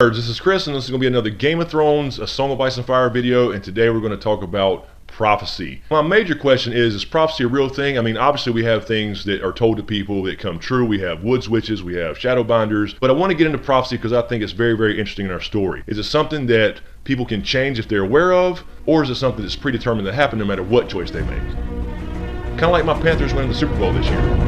This is Chris, and this is going to be another Game of Thrones, A Song of Ice and Fire video, and today we're going to talk about prophecy. My major question is prophecy a real thing? I mean, obviously we have things that are told to people that come true. We have woods witches, we have shadow binders, but I want to get into prophecy because I think it's very, very interesting in our story. Is it something that people can change if they're aware of, or is it something that's predetermined to happen no matter what choice they make? Kind of like my Panthers winning the Super Bowl this year.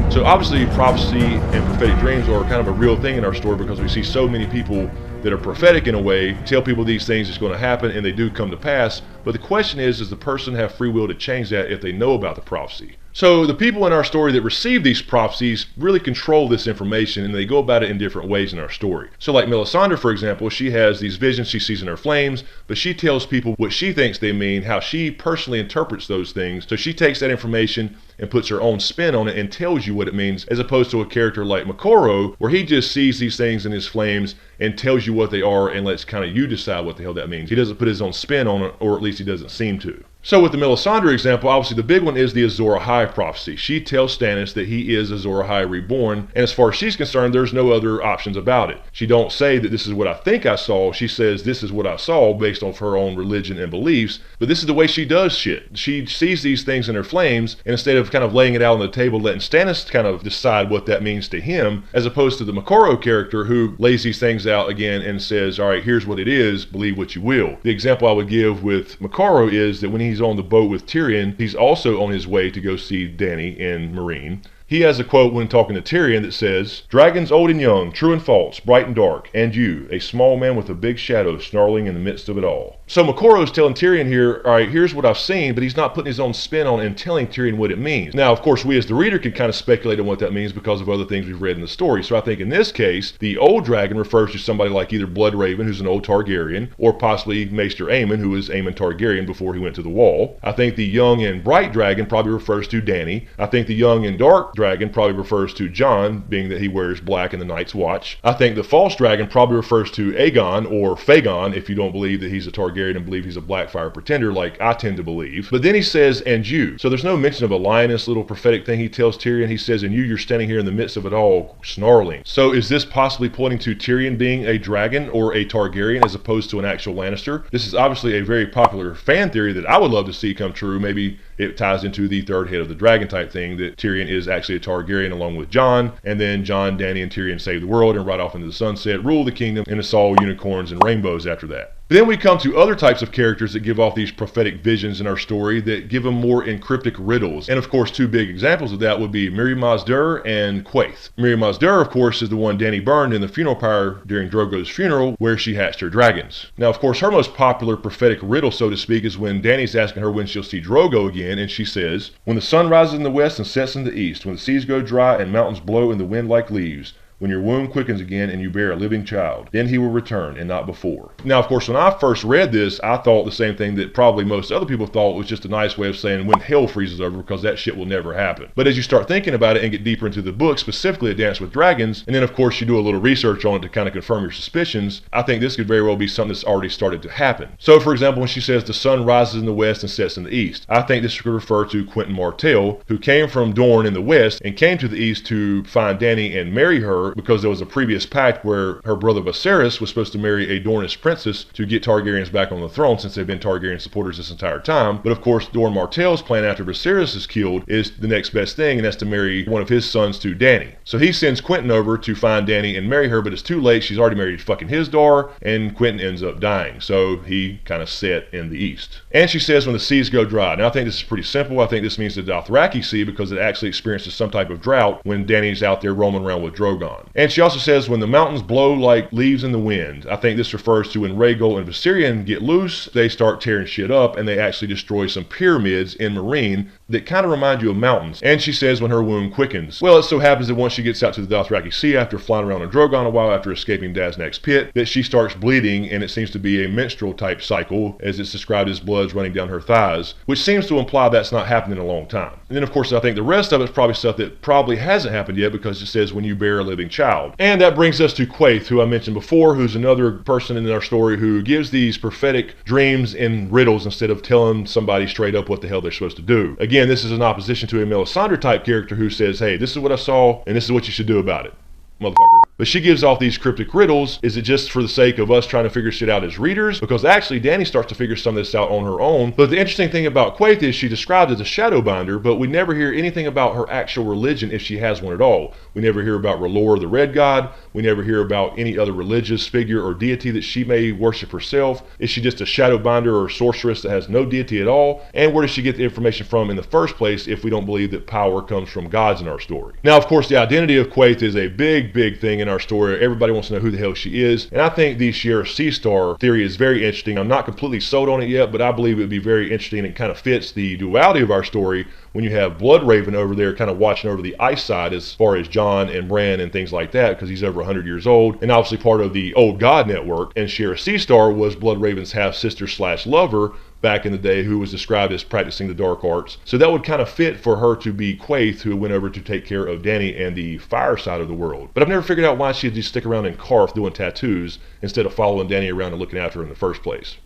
So obviously prophecy and prophetic dreams are kind of a real thing in our story because we see so many people that are prophetic in a way, tell people these things is going to happen and they do come to pass. But the question is, does the person have free will to change that if they know about the prophecy? So the people in our story that receive these prophecies really control this information, and they go about it in different ways in our story. So like Melisandre, for example, she has these visions she sees in her flames, but she tells people what she thinks they mean, how she personally interprets those things. So she takes that information and puts her own spin on it and tells you what it means, as opposed to a character like Moqorro, where he just sees these things in his flames and tells you what they are and lets kind of you decide what the hell that means. He doesn't put his own spin on it, or at least he doesn't seem to. So with the Melisandre example, obviously the big one is the Azor Ahai prophecy. She tells Stannis that he is Azor Ahai reborn, and as far as she's concerned, there's no other options about it. She don't say that this is what I think I saw, she says this is what I saw based on her own religion and beliefs, but this is the way she does shit. She sees these things in her flames, and instead of kind of laying it out on the table, letting Stannis kind of decide what that means to him, as opposed to the Moqorro character who lays these things out again and says, all right, here's what it is, believe what you will. The example I would give with Moqorro is that when he's on the boat with Tyrion, he's also on his way to go see Dany in Meereen. He has a quote when talking to Tyrion that says, "Dragons old and young, true and false, bright and dark, and you, a small man with a big shadow snarling in the midst of it all." So Moqorro is telling Tyrion here, all right, here's what I've seen, but he's not putting his own spin on it and telling Tyrion what it means. Now, of course, we as the reader can kind of speculate on what that means because of other things we've read in the story. So I think in this case, the old dragon refers to somebody like either Bloodraven, who's an old Targaryen, or possibly Maester Aemon, who was Aemon Targaryen before he went to the Wall. I think the young and bright dragon probably refers to Dany. I think the young and dark dragon probably refers to Jon, being that he wears black in the Night's Watch. I think the false dragon probably refers to Aegon, or Fagon, if you don't believe that he's a Targaryen and believe he's a Blackfire pretender like I tend to believe. But then he says, "and you." So there's no mention of a lioness, little prophetic thing he tells Tyrion. He says, "and you, you're standing here in the midst of it all, snarling." So is this possibly pointing to Tyrion being a dragon or a Targaryen as opposed to an actual Lannister? This is obviously a very popular fan theory that I would love to see come true. Maybe it ties into the third head of the dragon type thing, that Tyrion is actually a Targaryen along with Jon, and then Jon, Dany, and Tyrion save the world and ride off into the sunset, rule the kingdom, and it's all unicorns and rainbows after that. But then we come to other types of characters that give off these prophetic visions in our story that give them more encryptic riddles. And of course, two big examples of that would be Mirri Maz Duur and Quaithe. Mirri Maz Duur, of course, is the one Dany burned in the funeral pyre during Drogo's funeral, where she hatched her dragons. Now, of course, her most popular prophetic riddle, so to speak, is when Dany's asking her when she'll see Drogo again, and she says, "When the sun rises in the west and sets in the east, when the seas go dry and mountains blow in the wind like leaves, when your womb quickens again and you bear a living child, then he will return and not before." Now, of course, when I first read this, I thought the same thing that probably most other people thought was just a nice way of saying when hell freezes over, because that shit will never happen. But as you start thinking about it and get deeper into the book, specifically A Dance with Dragons, and then of course you do a little research on it to kind of confirm your suspicions, I think this could very well be something that's already started to happen. So for example, when she says the sun rises in the west and sets in the east, I think this could refer to Quentyn Martell, who came from Dorne in the west and came to the east to find Dany and marry her, because there was a previous pact where her brother Viserys was supposed to marry a Dornish princess to get Targaryens back on the throne, since they've been Targaryen supporters this entire time. But of course, Dorne Martell's plan after Viserys is killed is the next best thing, and that's to marry one of his sons to Dany. So he sends Quentyn over to find Dany and marry her, but it's too late. She's already married fucking his daughter, and Quentyn ends up dying. So he kind of set in the east. And she says when the seas go dry. Now I think this is pretty simple. I think this means the Dothraki Sea, because it actually experiences some type of drought when Dany's out there roaming around with Drogon. And she also says when the mountains blow like leaves in the wind. I think this refers to when Rhaegal and Viserion get loose, they start tearing shit up, and they actually destroy some pyramids in Meereen that kind of remind you of mountains. And she says when her womb quickens. Well, it so happens that once she gets out to the Dothraki Sea after flying around on Drogon a while after escaping Daznak's pit, that she starts bleeding, and it seems to be a menstrual type cycle, as it's described as blood's running down her thighs, which seems to imply that's not happened in a long time. And then of course I think the rest of it's probably stuff that probably hasn't happened yet, because it says when you bear a living child. And that brings us to Quaithe, who I mentioned before, who's another person in our story who gives these prophetic dreams in riddles instead of telling somebody straight up what the hell they're supposed to do. Again, this is in opposition to a Melisandre type character who says, hey, this is what I saw and this is what you should do about it, motherfucker. But she gives off these cryptic riddles. Is it just for the sake of us trying to figure shit out as readers? Because actually Dany starts to figure some of this out on her own. But the interesting thing about Quaithe is she described as a shadowbinder, but we never hear anything about her actual religion if she has one at all. We never hear about R'hllor the Red God. We never hear about any other religious figure or deity that she may worship herself. Is she just a shadowbinder or sorceress that has no deity at all? And where does she get the information from in the first place if we don't believe that power comes from gods in our story? Now, of course, the identity of Quaithe is a big thing in our story. Everybody wants to know who the hell she is, and I think the Shiera Seastar theory is very interesting. I'm not completely sold on it yet, but I believe it would be very interesting, and it kind of fits the duality of our story when you have Bloodraven over there kind of watching over the ice side as far as Jon and Bran and things like that, because he's over 100 years old and obviously part of the Old God Network. And Shiera Seastar was Bloodraven's half-sister slash lover back in the day, who was described as practicing the dark arts. So that would kind of fit for her to be Quaithe, who went over to take care of Dany and the fire side of the world. But I've never figured out why she'd just stick around in Karth doing tattoos instead of following Dany around and looking after her in the first place.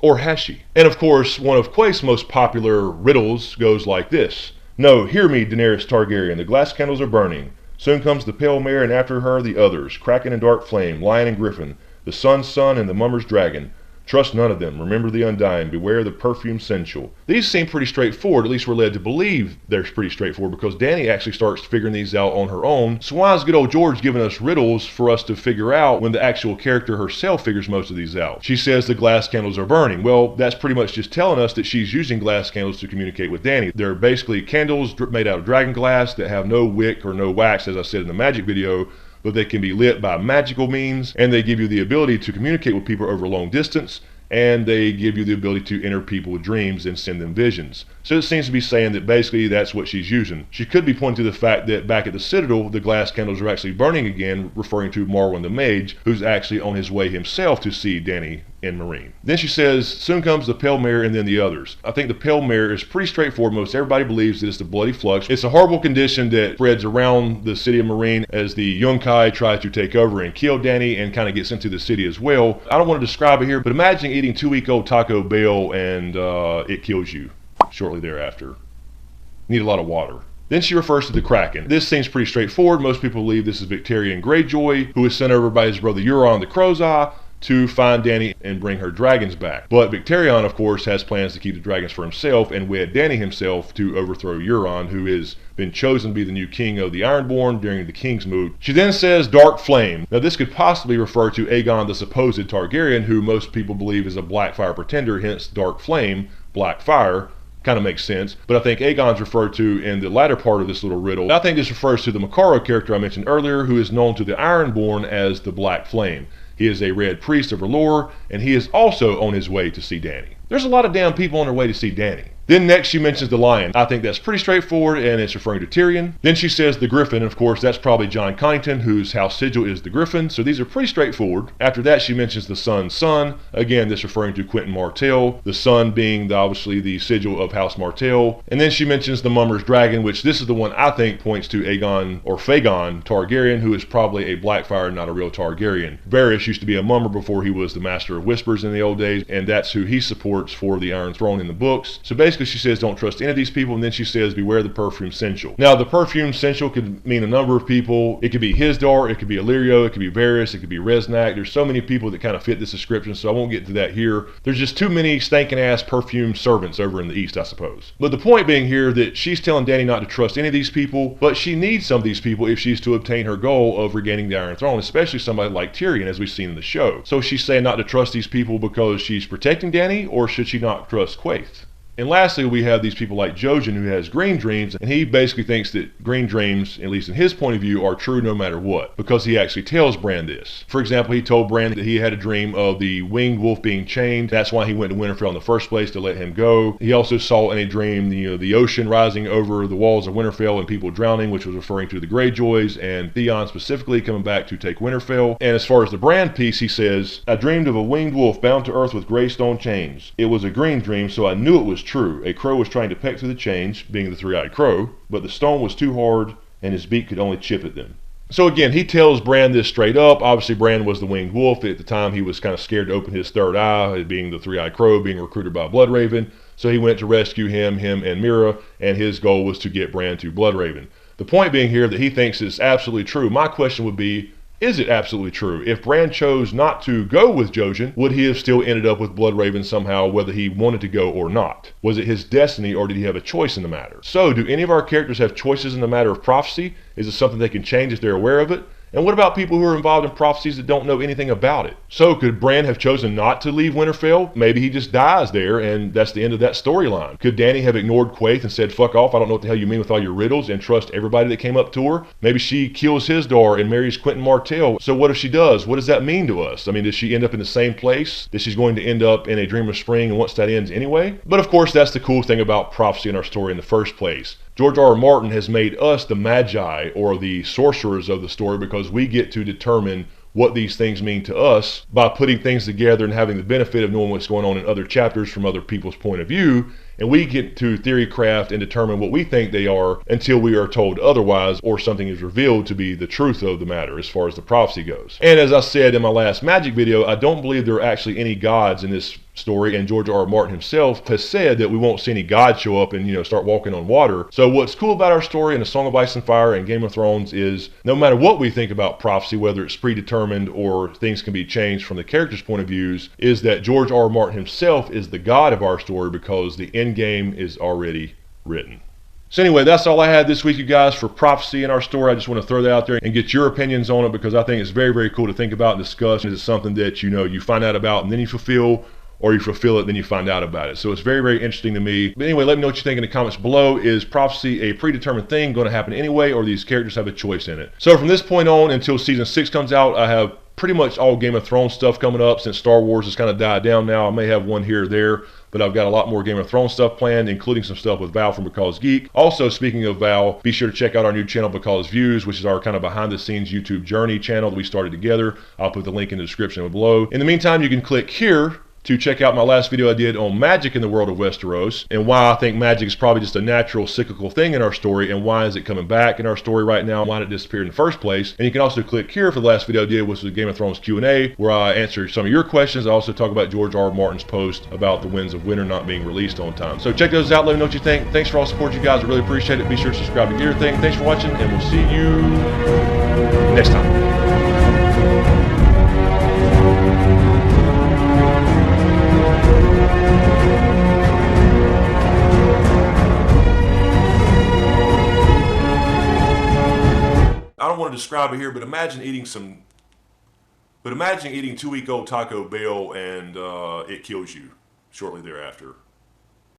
Or has she? And of course, one of Quaithe's most popular riddles goes like this. No, hear me, Daenerys Targaryen, the glass candles are burning. Soon comes the pale mare, and after her the others, Kraken and Dark Flame, Lion and Griffin, the Sun's Son and the Mummer's Dragon. Trust none of them. Remember the Undying. Beware the perfume sensual. These seem pretty straightforward. At least we're led to believe they're pretty straightforward, because Dany actually starts figuring these out on her own. So why is good old George giving us riddles for us to figure out when the actual character herself figures most of these out? She says the glass candles are burning. Well, that's pretty much just telling us that she's using glass candles to communicate with Dany. They're basically candles made out of dragon glass that have no wick or no wax, as I said in the magic video, but they can be lit by magical means, and they give you the ability to communicate with people over a long distance, and they give you the ability to enter people with dreams and send them visions. So it seems to be saying that basically that's what she's using. She could be pointing to the fact that back at the Citadel, the glass candles are actually burning again, referring to Marwyn the Mage, who's actually on his way himself to see Dany and Meereen. Then she says, soon comes the pale mare and then the others. I think the pale mare is pretty straightforward. Most everybody believes that it's the bloody flux. It's a horrible condition that spreads around the city of Meereen as the Yunkai try to take over and kill Dany and kind of gets into the city as well. I don't want to describe it here, but imagine eating 2-week-old Taco Bell and it kills you shortly thereafter. Need a lot of water. Then she refers to the Kraken. This seems pretty straightforward. Most people believe this is Victarion Greyjoy, who was sent over by his brother Euron the Crow's Eye to find Dany and bring her dragons back. But Victarion, of course, has plans to keep the dragons for himself and wed Dany himself to overthrow Euron, who has been chosen to be the new king of the Ironborn during the King's Moot. She then says Dark Flame. Now this could possibly refer to Aegon the supposed Targaryen, who most people believe is a Blackfire pretender, hence Dark Flame, Black Fire. Kind of makes sense, but I think Aegon's referred to in the latter part of this little riddle. I think this refers to the Makaro character I mentioned earlier, who is known to the Ironborn as the Black Flame. He is a red priest of R'hllor, and he is also on his way to see Dany. There's a lot of damn people on their way to see Dany. Then next she mentions the lion. I think that's pretty straightforward, and it's referring to Tyrion. Then she says the griffin, and of course that's probably Jon Connington, whose house sigil is the griffin, so these are pretty straightforward. After that she mentions the sun's son. Again, this referring to Quentyn Martell, the sun being obviously the sigil of House Martell. And then she mentions the Mummer's Dragon, which this is the one I think points to Aegon or Fagon Targaryen, who is probably a Blackfire, not a real Targaryen. Varys used to be a Mummer before he was the Master of Whispers in the old days, and that's who he supports for the Iron Throne in the books. So basically she says don't trust any of these people, and then she says beware the perfume sensual. Now the perfume sensual could mean a number of people. It could be Hizdahr, it could be Illyrio, it could be Varys, it could be Reznak. There's so many people that kind of fit this description, so I won't get to that here. There's just too many stinking ass perfume servants over in the east, I suppose. But the point being here that she's telling Dany not to trust any of these people, but she needs some of these people if she's to obtain her goal of regaining the Iron Throne, especially somebody like Tyrion, as we've seen in the show. So she's saying not to trust these people because she's protecting Dany, or should she not trust Quaithe? And lastly, we have these people like Jojen, who has green dreams, and he basically thinks that green dreams, at least in his point of view, are true no matter what, because he actually tells Bran this. For example, he told Bran that he had a dream of the winged wolf being chained. That's why he went to Winterfell in the first place, to let him go. He also saw in a dream the ocean rising over the walls of Winterfell and people drowning, which was referring to the Greyjoys and Theon specifically coming back to take Winterfell. And as far as the Bran piece, he says, I dreamed of a winged wolf bound to earth with gray stone chains. It was a green dream, so I knew it was true. A crow was trying to peck through the chains, being the three-eyed crow, but the stone was too hard and his beak could only chip at them. So again, he tells Bran this straight up. Obviously, Bran was the winged wolf. At the time, he was kind of scared to open his third eye, being the three-eyed crow, being recruited by Bloodraven. So he went to rescue him and Mira, and his goal was to get Bran to Bloodraven. The point being here that he thinks is absolutely true. My question would be, is it absolutely true? If Bran chose not to go with Jojen, would he have still ended up with Bloodraven somehow, whether he wanted to go or not? Was it his destiny, or did he have a choice in the matter? So, do any of our characters have choices in the matter of prophecy? Is it something they can change if they're aware of it? And what about people who are involved in prophecies that don't know anything about it? So could Bran have chosen not to leave Winterfell? Maybe he just dies there and that's the end of that storyline. Could Dany have ignored Quaithe and said, fuck off, I don't know what the hell you mean with all your riddles, and trust everybody that came up to her? Maybe she kills his daughter and marries Quentin Martell. So what if she does? What does that mean to us? I mean, does she end up in the same place? That she's going to end up in a Dream of Spring, and once that ends anyway? But of course, that's the cool thing about prophecy in our story in the first place. George R. R. Martin has made us the magi, or the sorcerers of the story, because we get to determine what these things mean to us by putting things together and having the benefit of knowing what's going on in other chapters from other people's point of view. And we get to theory craft and determine what we think they are until we are told otherwise, or something is revealed to be the truth of the matter as far as the prophecy goes. And as I said in my last magic video, I don't believe there are actually any gods in this story, and George R. R. Martin himself has said that we won't see any gods show up and start walking on water. So what's cool about our story in A Song of Ice and Fire and Game of Thrones is no matter what we think about prophecy, whether it's predetermined or things can be changed from the characters' point of views, is that George R. R. Martin himself is the god of our story, because the end game is already written. So anyway, that's all I had this week, you guys, for prophecy in our story. I just want to throw that out there and get your opinions on it, because I think it's very, very cool to think about and discuss. Is it something that you find out about and then you fulfill, or you fulfill it, then you find out about it? So it's very, very interesting to me. But anyway, let me know what you think in the comments below. Is prophecy a predetermined thing going to happen anyway, or these characters have a choice in it? So from this point on until season 6 comes out, I have pretty much all Game of Thrones stuff coming up, since Star Wars has kind of died down now. I may have one here or there, but I've got a lot more Game of Thrones stuff planned, including some stuff with Val from Because Geek. Also, speaking of Val, be sure to check out our new channel, Because Views, which is our kind of behind-the-scenes YouTube journey channel that we started together. I'll put the link in the description below. In the meantime, you can click here to check out my last video I did on magic in the world of Westeros, and why I think magic is probably just a natural cyclical thing in our story, and why is it coming back in our story right now, why did it disappear in the first place. And you can also click here for the last video I did, which was the Game of Thrones Q&A, where I answer some of your questions. I also talk about George R. R. Martin's post about the Winds of Winter not being released on time. So check those out, let me know what you think. Thanks for all the support, you guys, I really appreciate it. Be sure to subscribe to get everything. Thanks for watching, and we'll see you next time. I don't want to describe it here, but imagine eating 2-week-old Taco Bell and it kills you shortly thereafter.